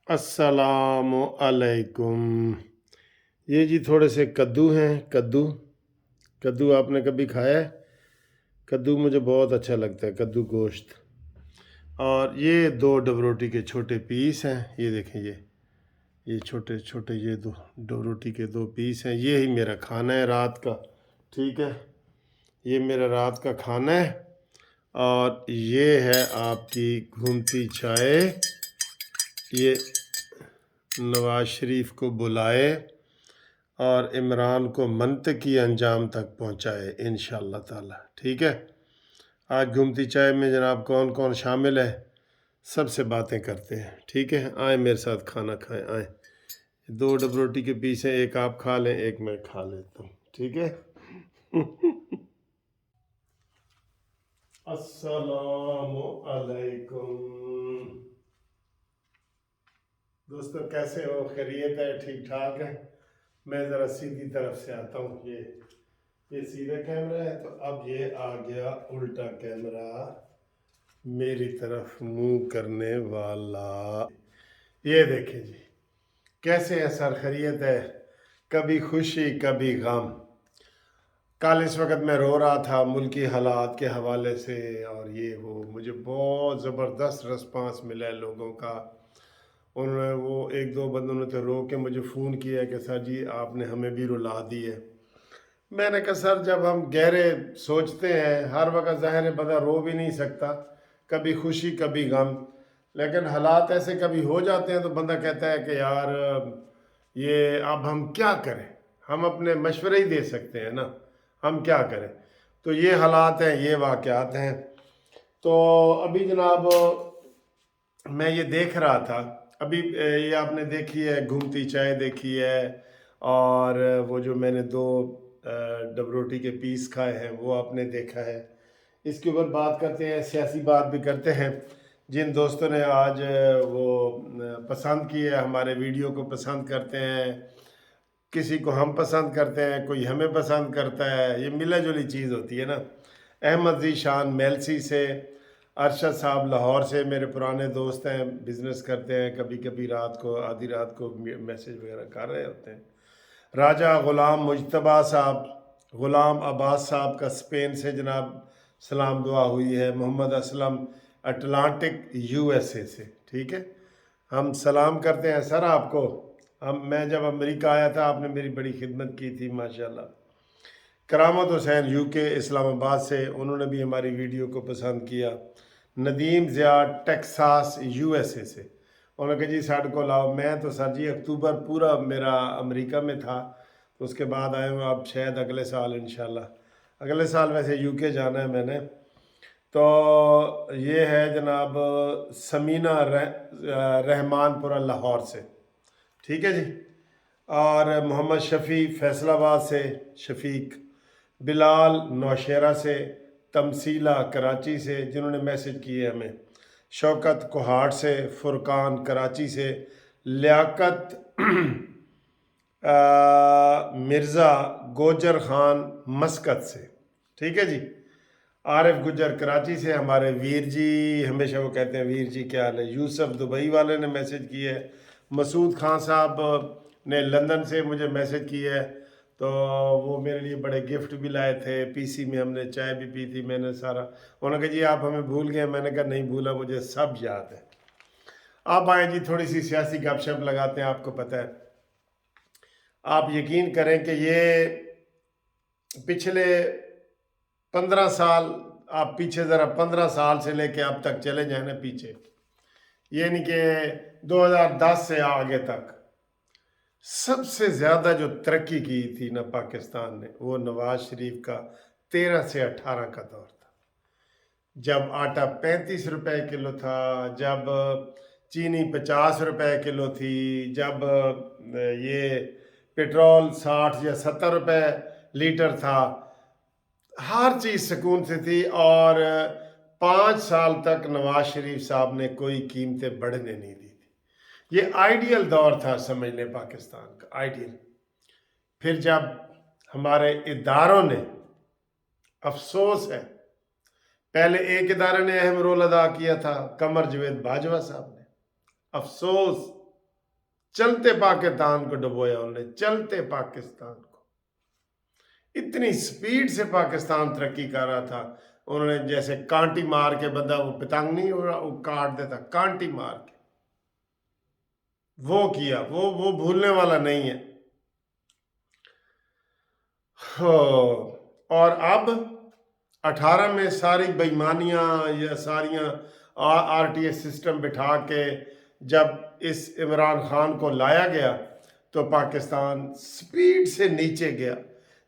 अस्सलाम अलैकुम। ये जी थोड़े से कद्दू हैं। कद्दू कद्दू आपने कभी खाया है? कद्दू मुझे बहुत अच्छा लगता है, कद्दू गोश्त। और ये दो डबरोटी के छोटे पीस हैं, ये देखें, ये छोटे छोटे, ये दो डबरोटी के दो पीस हैं। ये ही मेरा खाना है रात का। ठीक है, ये मेरा रात का खाना है। और ये है आपकी घूमती चाय। ये नवाज शरीफ को बुलाए और इमरान को मंतकी अंजाम तक पहुंचाए इंशाअल्लाह ताला। ठीक है, आज घूमती चाय में जनाब कौन कौन शामिल है, सबसे बातें करते हैं। ठीक है, आए मेरे साथ खाना खाएं, आए। दो डबरोटी के पीस हैं, एक आप खा लें, एक मैं खा लेता हूँ। ठीक है। अस्सलामु अलैकुम दोस्तों, कैसे हो? खैरियत है? ठीक ठाक है? मैं ज़रा सीधी तरफ से आता हूँ। ये सीधा कैमरा है, तो अब ये आ गया उल्टा कैमरा मेरी तरफ मुंह करने वाला। ये देखें जी, कैसे है सर? खैरियत है? कभी खुशी कभी गम। कल इस वक्त मैं रो रहा था मुल्की हालात के हवाले से, और ये वो मुझे बहुत ज़बरदस्त रिस्पांस मिला है लोगों का। उन्होंने, वो एक दो बंदों ने तो रो के मुझे फ़ोन किया कि सर जी आपने हमें भी रुला दी है। मैंने कहा सर, जब हम गहरे सोचते हैं, हर वक्त ज़ाहिर है बंदा रो भी नहीं सकता, कभी खुशी कभी गम। लेकिन हालात ऐसे कभी हो जाते हैं तो बंदा कहता है कि यार ये अब हम क्या करें। हम अपने मशवरे ही दे सकते हैं ना, हम क्या करें। तो ये हालात हैं, ये वाक़यात हैं। तो अभी जनाब मैं ये देख रहा था, अभी ये आपने देखी है घूमती चाय, देखी है, और वो जो मैंने दो डबरोटी के पीस खाए हैं वो आपने देखा है। इसके ऊपर बात करते हैं, सियासी बात भी करते हैं। जिन दोस्तों ने आज वो पसंद किए, हमारे वीडियो को पसंद करते हैं, किसी को हम पसंद करते हैं, कोई हमें पसंद करता है, ये मिला जुली चीज़ होती है ना। अहमद ज़ीशान मेलसी से, अरशद साहब लाहौर से मेरे पुराने दोस्त हैं, बिज़नेस करते हैं, कभी कभी रात को, आधी रात को मैसेज वगैरह कर रहे होते हैं। राजा ग़ुलाम मुजतबा साहब, ग़ुलाम अब्बास साहब का स्पेन से जनाब सलाम दुआ हुई है। मोहम्मद असलम अटलांटिक यूएसए से। ठीक है, हम सलाम करते हैं सर आपको। मैं जब अमेरिका आया था आपने मेरी बड़ी खिदमत की थी माशाल्लाह। करामत हुसैन यूके इस्लामाबाद से, उन्होंने भी हमारी वीडियो को पसंद किया। नदीम ज़िया टेक्सास यूएसए से, उन्होंने कहा जी साढ़े को लाओ। मैं तो सर जी अक्टूबर पूरा मेरा अमेरिका में था, तो उसके बाद आए हूँ। अब शायद अगले साल इंशाल्लाह, अगले साल वैसे यूके जाना है मैंने। तो ये है जनाब समीना रहमानपुरा लाहौर से। ठीक है जी। और मोहम्मद शफ़ी फैसलाबाद से, शफ़ीक बिलाल नौशेरा से, तमसीला कराची से जिन्होंने मैसेज किए हमें, शौकत कोहाट से, फुरकान कराची से, लियाकत मिर्ज़ा गोजर ख़ान मस्कत से। ठीक है जी। आरिफ गुजर कराची से, हमारे वीर जी, हमेशा वो कहते हैं वीर जी क्या हाल है। यूसुफ दुबई वाले ने मैसेज किया है। मसूद खान साहब ने लंदन से मुझे मैसेज किया है, तो वो मेरे लिए बड़े गिफ्ट भी लाए थे। पीसी में हमने चाय भी पी थी, मैंने सारा। उन्होंने कहा जी आप हमें भूल गए। मैंने कहा नहीं भूला, मुझे सब याद है। आप आए जी, थोड़ी सी सियासी गपशप लगाते हैं। आपको पता है, आप यकीन करें कि ये पिछले 15 साल, आप पीछे ज़रा 15 साल से लेके अब तक चले जाए ना पीछे, ये नहीं कि 2010 से आगे तक, सबसे ज़्यादा जो तरक्की की थी ना पाकिस्तान ने, वो नवाज शरीफ का 13 से 18 का दौर था। जब आटा 35 रुपए किलो था, जब चीनी 50 रुपए किलो थी, जब ये पेट्रोल 60 या 70 रुपए लीटर था, हर चीज़ सुकून से थी। और 5 साल तक नवाज शरीफ साहब ने कोई कीमतें बढ़ने नहीं दी थी। ये आइडियल दौर था, समझ लें, पाकिस्तान का आइडियल। फिर जब हमारे इदारों ने, अफसोस है, पहले एक इदारे ने अहम रोल अदा किया था, कमर जवेद बाजवा साहब ने, अफसोस चलते पाकिस्तान को डुबोया उन्होंने, चलते पाकिस्तान को। इतनी स्पीड से पाकिस्तान तरक्की कर रहा था, उन्होंने जैसे कांटी मार के, बंदा वो पतंग नहीं हो रहा, वो काट देता, कांटी मार के वो किया, वो भूलने वाला नहीं है। और अब 18 में सारी बेईमानियां या सारियां आरटीएस सिस्टम बिठा के जब इस इमरान खान को लाया गया तो पाकिस्तान स्पीड से नीचे गया,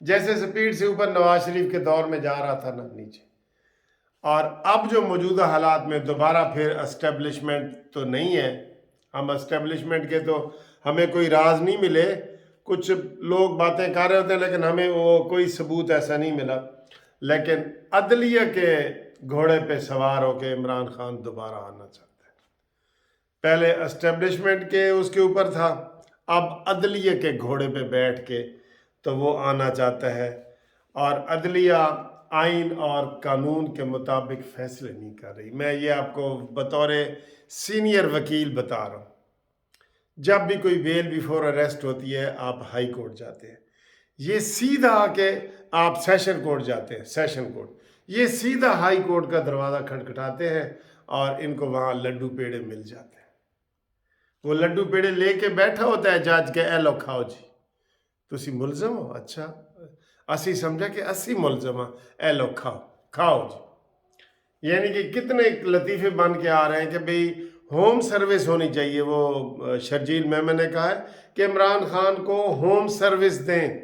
जैसे स्पीड से ऊपर नवाज शरीफ के दौर में जा रहा था ना, नीचे। और अब जो मौजूदा हालात में दोबारा फिर एस्टेब्लिशमेंट तो नहीं है, हम एस्टेब्लिशमेंट के तो हमें कोई राज नहीं मिले, कुछ लोग बातें कर रहे होते हैं लेकिन हमें वो कोई सबूत ऐसा नहीं मिला। लेकिन अदलिया के घोड़े पे सवार होके इमरान खान दोबारा आना चाहता है। पहले एस्टेब्लिशमेंट के उसके ऊपर था, अब अदलिया के घोड़े पे बैठ के तो वो आना चाहता है। और अदलिया आइन और कानून के मुताबिक फैसले नहीं कर रही। मैं ये आपको बतौर सीनियर वकील बता रहा हूँ, जब भी कोई बेल बिफोर अरेस्ट होती है आप हाई कोर्ट जाते हैं, ये सीधा आके आप सेशन कोर्ट जाते हैं, सेशन कोर्ट, ये सीधा हाई कोर्ट का दरवाज़ा खटखटाते हैं और इनको वहाँ लड्डू पेड़े मिल जाते हैं। वो लड्डू पेड़े लेके बैठा होता है जज के, ए लो खाओ जी, तुसी मुलजम हो, अच्छा असी समझा कि असी मुलजम हाँ, ए लो खाओ, खाओ जी। यानी कि कितने लतीफ़े बन के आ रहे हैं कि भाई होम सर्विस होनी चाहिए। वो शर्जील मेमन ने कहा है कि इमरान खान को होम सर्विस दें,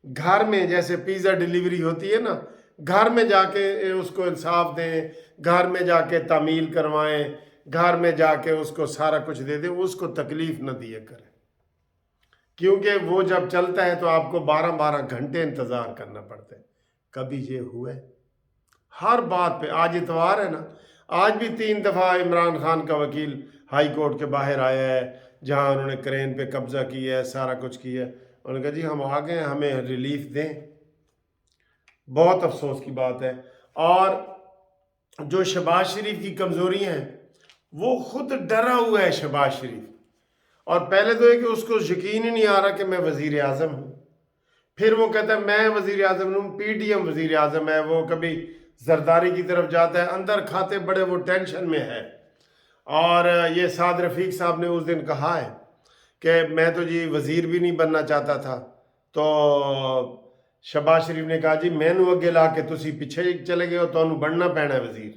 घर में जैसे पिज़्ज़ा डिलीवरी होती है ना, घर में जाके उसको इंसाफ दें, घर में जाके तामील करवाएं, घर में जाके उसको सारा कुछ दे दें, उसको तकलीफ़ न दिया करें। क्योंकि वो जब चलता है तो आपको 12-12 घंटे इंतज़ार करना पड़ता है। कभी ये हुआ है? हर बात पे, आज इतवार है ना, आज भी 3 दफ़ा इमरान खान का वकील हाई कोर्ट के बाहर आया है, जहां उन्होंने क्रेन पे कब्जा किया है, सारा कुछ किया है। उन्होंने कहा जी हम आ गए, हमें रिलीफ दें। बहुत अफसोस की बात है। और जो शहबाज शरीफ की कमज़ोरियाँ हैं, वो खुद डरा हुआ है शहबाज शरीफ। और पहले तो है कि उसको यकीन ही नहीं आ रहा कि मैं वज़ीर आज़म हूँ, फिर वो कहता है मैं वज़ीर आज़म हूँ, पीडीएम वज़ीर आज़म है, वो कभी जरदारी की तरफ जाता है, अंदर खाते बड़े वो टेंशन में है। और ये साद रफ़ीक साहब ने उस दिन कहा है कि मैं तो जी वज़ीर भी नहीं बनना चाहता था, तो शहबाज शरीफ ने कहा जी मैनू अगे ला के तुसी पिछे चले गए हो, तो बनना पैना है वज़ीर,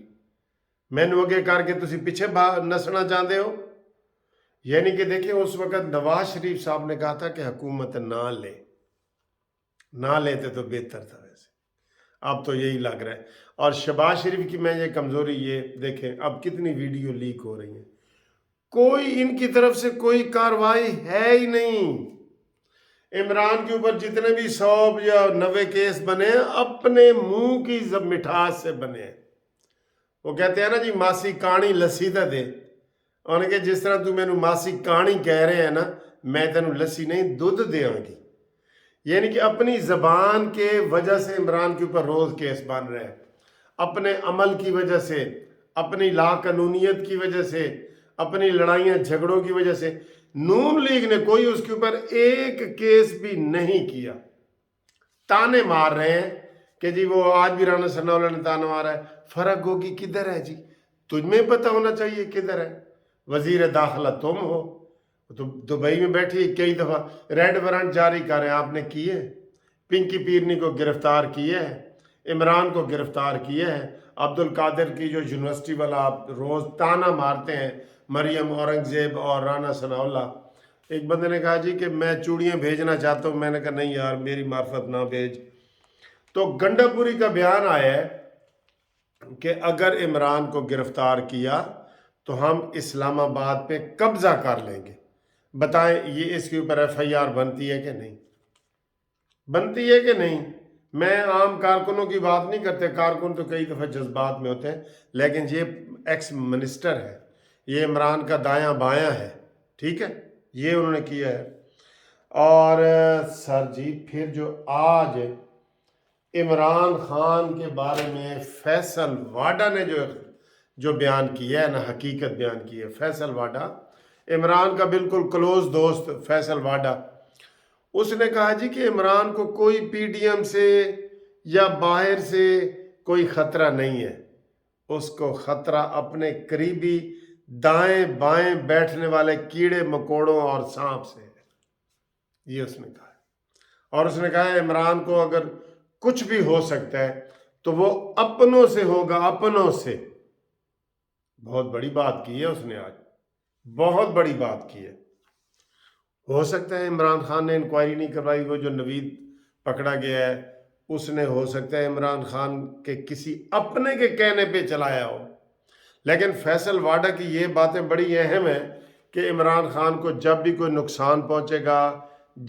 मैनू अगे करके तुसी पिछे नसना चाहते हो। यानी कि देखिए उस वक़्त नवाज शरीफ साहब ने कहा था कि हुकूमत ना लेते तो बेहतर था। वैसे अब तो यही लग रहा है। और शहबाज शरीफ की मैं ये कमज़ोरी ये देखें, अब कितनी वीडियो लीक हो रही हैं, कोई इनकी तरफ से कोई कार्रवाई है ही नहीं। इमरान के ऊपर जितने भी 100 या 90 केस बने हैं, अपने मुंह की मिठास से बने हैं। वो कहते हैं ना जी मासी कहानी लस्सी तो दे, उन्होंने कहा जिस तरह तू मैनू मासी कहानी कह रहे हैं ना, मैं तेन लस्सी नहीं दूध देंगी। यानी कि अपनी ज़बान के वजह से इमरान के ऊपर रोज़ केस बन रहे हैं, अपने अमल की वजह से, अपनी लाकानूनियत की वजह से, अपनी लड़ाइयाँ झगड़ों की वजह से। नून लीग ने कोई उसके ऊपर एक केस भी नहीं किया। ताने मार रहे हैं कि जी वो आज भी राना सनाउल्लाह ने ताना मारा है, फ़र्क गोगी किधर है जी, तुझमें पता होना चाहिए किधर है। वज़ीर दाखिला तुम हो, तो दुबई में बैठी कई दफ़ा रेड वारंट जारी कर रहे हैं, आपने किए। पिंकी पीरनी को गिरफ्तार किए है, इमरान को गिरफ्तार किए हैं, अब्दुल कादिर की जो यूनिवर्सिटी वाला आप रोज़ ताना मारते हैं, मरियम औरंगज़ेब और राना सनाउल्लाह। एक बंदे ने कहा जी कि मैं चूड़ियाँ भेजना चाहता हूँ, मैंने कहा नहीं यार मेरी मार्फत ना भेज। तो गंडापुरी का बयान आया है कि अगर इमरान को गिरफ्तार किया तो हम इस्लामाबाद पे कब्जा कर लेंगे। बताएं ये इसके ऊपर एफआईआर बनती है कि नहीं, बनती है कि नहीं। मैं आम कारकुनों की बात नहीं करते, कारकुन तो कई दफ़ा जज्बात में होते हैं, लेकिन ये एक्स मिनिस्टर है, ये इमरान का दायां बायां है, ठीक है, ये उन्होंने किया है। और सर जी फिर जो आज इमरान खान के बारे में फैसल वाडा ने जो बयान किया है ना, हकीकत बयान की है। फैसल वाडा عمران کا بالکل کلوز دوست فیصل واڈا، اس نے کہا جی کہ عمران کو کوئی پی ڈی ایم سے یا باہر سے کوئی خطرہ نہیں ہے، اس کو خطرہ اپنے قریبی دائیں بائیں بیٹھنے والے کیڑے مکوڑوں اور سانپ سے ہے، یہ اس نے کہا ہے۔ اور اس نے کہا ہے عمران کو اگر کچھ بھی ہو سکتا ہے تو وہ اپنوں سے ہوگا، اپنوں سے۔ بہت بڑی بات کی ہے اس نے، آج بہت بڑی بات کی ہے۔ ہو سکتا ہے عمران خان نے انکوائری نہیں کروائی، وہ جو نوید پکڑا گیا ہے اس نے ہو سکتا ہے عمران خان کے کسی اپنے کے کہنے پہ چلایا ہو، لیکن فیصل واڈا کی یہ باتیں بڑی اہم ہیں کہ عمران خان کو جب بھی کوئی نقصان پہنچے گا،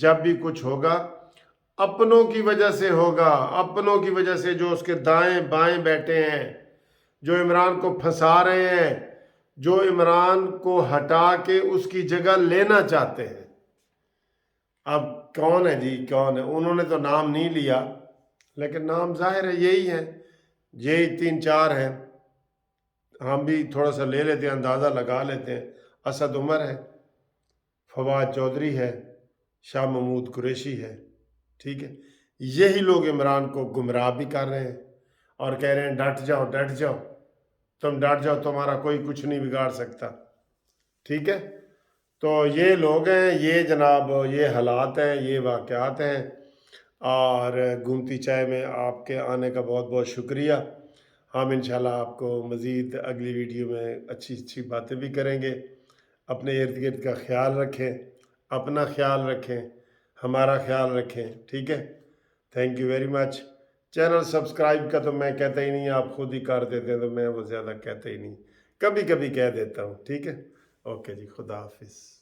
جب بھی کچھ ہوگا، اپنوں کی وجہ سے ہوگا، اپنوں کی وجہ سے جو اس کے دائیں بائیں بیٹھے ہیں، جو عمران کو پھنسا رہے ہیں، جو عمران کو ہٹا کے اس کی جگہ لینا چاہتے ہیں۔ اب کون ہے جی، کون ہے؟ انہوں نے تو نام نہیں لیا، لیکن نام ظاہر ہے یہی ہے، یہی 3-4 ہیں، ہم بھی تھوڑا سا لے لیتے ہیں، اندازہ لگا لیتے ہیں۔ اسد عمر ہے، فواد چودھری ہے، شاہ محمود قریشی ہے، ٹھیک ہے۔ یہی لوگ عمران کو گمراہ بھی کر رہے ہیں اور کہہ رہے ہیں ڈٹ جاؤ، ڈٹ جاؤ، تم ڈٹ جاؤ، تمہارا کوئی کچھ نہیں بگاڑ سکتا، ٹھیک ہے۔ تو یہ لوگ ہیں، یہ جناب یہ حالات ہیں، یہ واقعات ہیں، اور گومتی چائے میں آپ کے آنے کا بہت بہت شکریہ۔ ہم انشاءاللہ آپ کو مزید اگلی ویڈیو میں اچھی اچھی باتیں بھی کریں گے۔ اپنے ارد گرد کا خیال رکھیں، اپنا خیال رکھیں، ہمارا خیال رکھیں، ٹھیک ہے۔ Thank you very much. Channel subscribe کا تو میں کہتا ہی نہیں، آپ خود ہی کر دیتے ہیں تو میں وہ زیادہ کہتا ہی نہیں، کبھی کبھی کہہ دیتا ہوں، ٹھیک ہے۔ اوکے جی، خدا حافظ۔